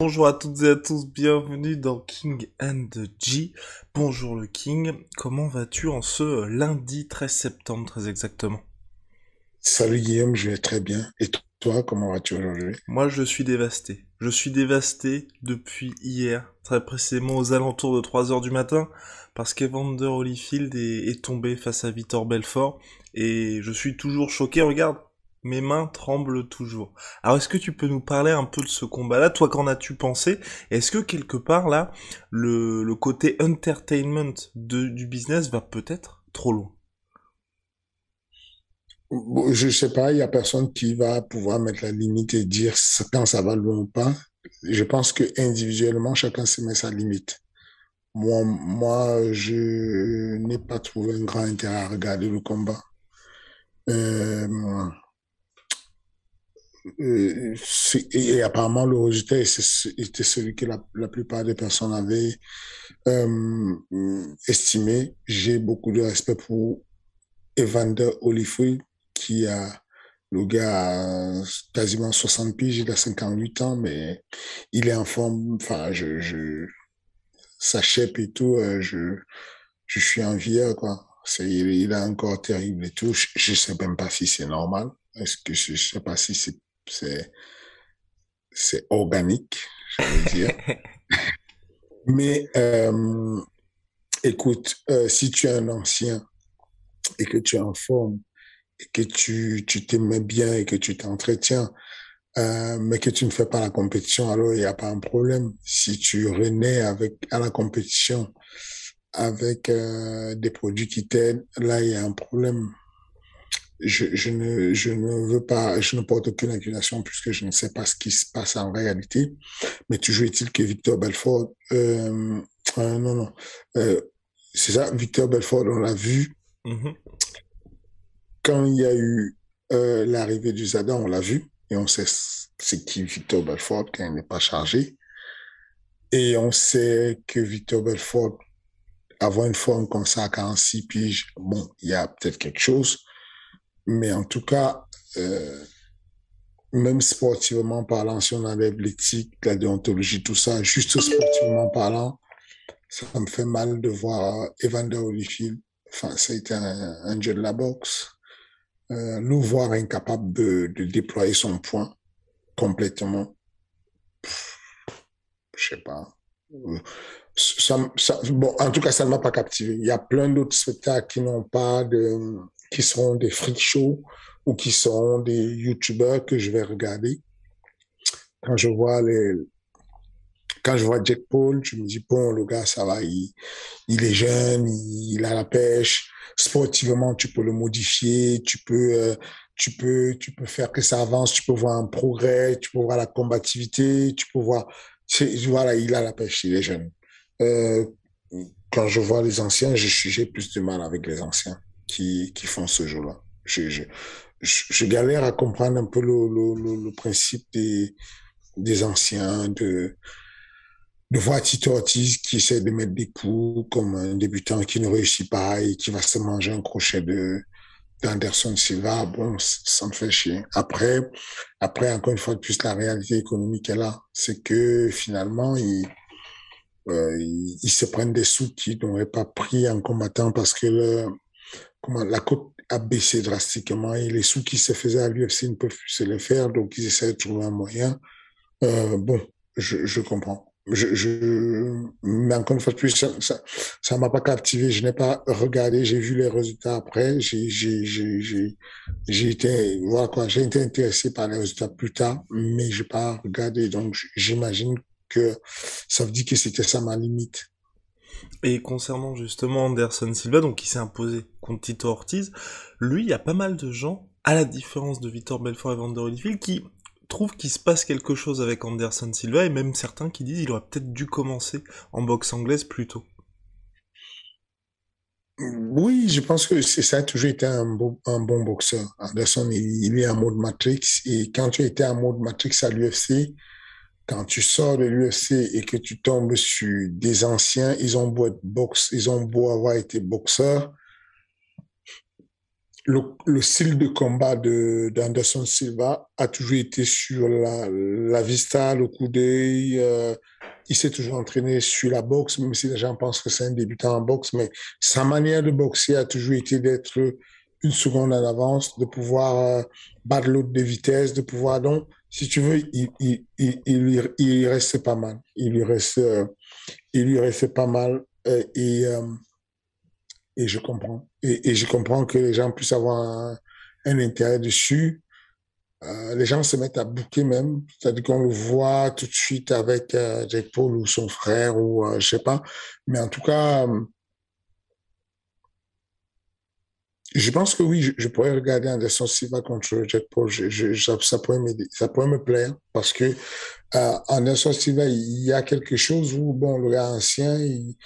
Bonjour à toutes et à tous, bienvenue dans King and G. Bonjour le King, comment vas-tu en ce lundi 13 septembre très exactement? Salut Guillaume, je vais très bien. Et toi, comment vas-tu aujourd'hui? Moi je suis dévasté. Je suis dévasté depuis hier, très précisément aux alentours de 3 heures du matin, parce qu'Evander Holyfield est tombé face à Vitor Belfort, et je suis toujours choqué, regarde, mes mains tremblent toujours. Alors est-ce que tu peux nous parler un peu de ce combat-là? Toi, qu'en as-tu pensé? Est-ce que quelque part là, le côté entertainment du business va peut-être trop loin? Bon, je sais pas, il y a personne qui va pouvoir mettre la limite et dire quand ça va loin ou pas. Je pense que individuellement, chacun se met sa limite. Moi, je n'ai pas trouvé un grand intérêt à regarder le combat. Euh, et apparemment, le résultat était celui que la plupart des personnes avaient estimé. J'ai beaucoup de respect pour Evander Holyfield, qui a, le gars a quasiment 60 piges, il a 58 ans, mais il est en forme, enfin, sa shape et tout, je suis envieux, quoi. Il a un corps terrible et tout. Je sais même pas si c'est normal. Est-ce que je sais pas si c'est, c'est organique, je veux dire. Mais, écoute, si tu es un ancien et que tu es en forme, et que tu t'aimais bien et que tu t'entretiens, mais que tu ne fais pas la compétition, alors il n'y a pas un problème. Si tu renais à la compétition avec des produits qui t'aident, là, il y a un problème. Je ne veux pas, je ne porte aucune accusation puisque je ne sais pas ce qui se passe en réalité. Mais toujours est-il que Victor Belfort, non, non, euh, c'est ça, Victor Belfort, on l'a vu Mhm. quand il y a eu l'arrivée du Zada, on l'a vu et on sait c'est qui Victor Belfort quand il n'est pas chargé. Et on sait que Victor Belfort, avoir une forme comme ça à 46 piges, bon, il y a peut-être quelque chose. Mais en tout cas, euh, même sportivement parlant, si on enlève l'éthique, la déontologie, tout ça, juste sportivement parlant, ça me fait mal de voir Evander Holyfield. Enfin, ça a été un dieu de la boxe. Nous voir incapable de déployer son point complètement, je sais pas. Bon, en tout cas, ça ne m'a pas captivé. Il y a plein d'autres spectacles qui n'ont pas de, qui seront des freak shows ou qui seront des youtubeurs que je vais regarder. Quand je vois les, quand je vois Jack Paul, je me dis, bon, le gars, ça va, il est jeune, il a la pêche. Sportivement, tu peux le modifier, tu peux faire que ça avance, tu peux voir un progrès, tu peux voir la combativité, tu peux voir, voilà, il a la pêche, il est jeune. Euh, Quand je vois les anciens, j'ai plus de mal avec les anciens qui font ce jeu-là. Je galère à comprendre un peu le principe des anciens, de voir Tito Ortiz qui essaie de mettre des coups comme un débutant qui ne réussit pas et qui va se manger un crochet d'Anderson Silva. Bon, ça me fait chier. Après, encore une fois de plus, la réalité économique est là. C'est que finalement, ils se prennent des sous qu'ils n'auraient pas pris en combattant parce que la cote a baissé drastiquement et les sous qui se faisaient à l'UFC ne peuvent plus se les faire, donc ils essaient de trouver un moyen. Bon, je comprends. Mais encore une fois de plus, ça m'a pas captivé. Je n'ai pas regardé. J'ai vu les résultats après. J'ai été, voilà quoi, j'ai été intéressé par les résultats plus tard, mais j'ai pas regardé. Donc, j'imagine que ça veut dire que c'était ça ma limite. Et concernant justement Anderson Silva, donc qui s'est imposé contre Tito Ortiz, lui, il y a pas mal de gens, à la différence de Vitor Belfort et Vander Holyfield, qui trouvent qu'il se passe quelque chose avec Anderson Silva, et même certains qui disent qu'il aurait peut-être dû commencer en boxe anglaise plus tôt. Oui, je pense que ça a toujours été un bon boxeur. Anderson, il est en mode Matrix. Et quand tu étais en mode Matrix à l'UFC, quand tu sors de l'UFC et que tu tombes sur des anciens, ils ont beau avoir été boxeurs, le style de combat d'Anderson Silva a toujours été sur la vista, le coup d'œil. Il s'est toujours entraîné sur la boxe, même si les gens pensent que c'est un débutant en boxe, mais sa manière de boxer a toujours été d'être une seconde en avance, de pouvoir battre l'autre de vitesse, de pouvoir donc, si tu veux, il restait pas mal. Il lui restait pas mal et je comprends. Et je comprends que les gens puissent avoir un intérêt dessus. Les gens se mettent à bouquer même, c'est-à-dire qu'on le voit tout de suite avec Jake Paul ou son frère ou je sais pas. Mais en tout cas, je pense que oui, je pourrais regarder Anderson Silva contre Jake Paul. Ça pourrait m'aider, ça pourrait me plaire parce que Anderson Silva, il y a quelque chose où bon, le gars ancien, il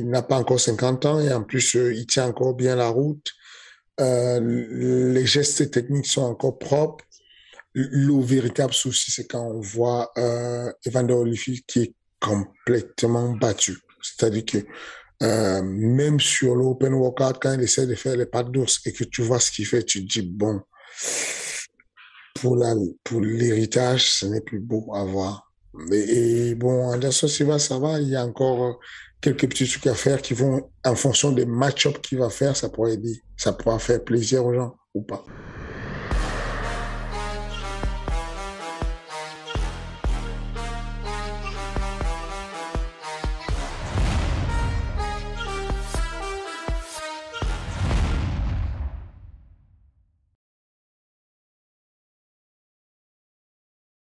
n'a pas encore 50 ans et en plus, il tient encore bien la route. Les gestes techniques sont encore propres. Le véritable souci, c'est quand on voit Evander Holyfield qui est complètement battu. C'est-à-dire que même sur l'open workout, quand il essaie de faire les pattes d'ours et que tu vois ce qu'il fait, tu te dis, bon, pour pour l'héritage, ce n'est plus beau à voir. Et bon, Anderson Silva, ça va, il y a encore quelques petits trucs à faire qui vont, en fonction des match-ups qu'il va faire, ça pourrait aider, ça pourra faire plaisir aux gens ou pas.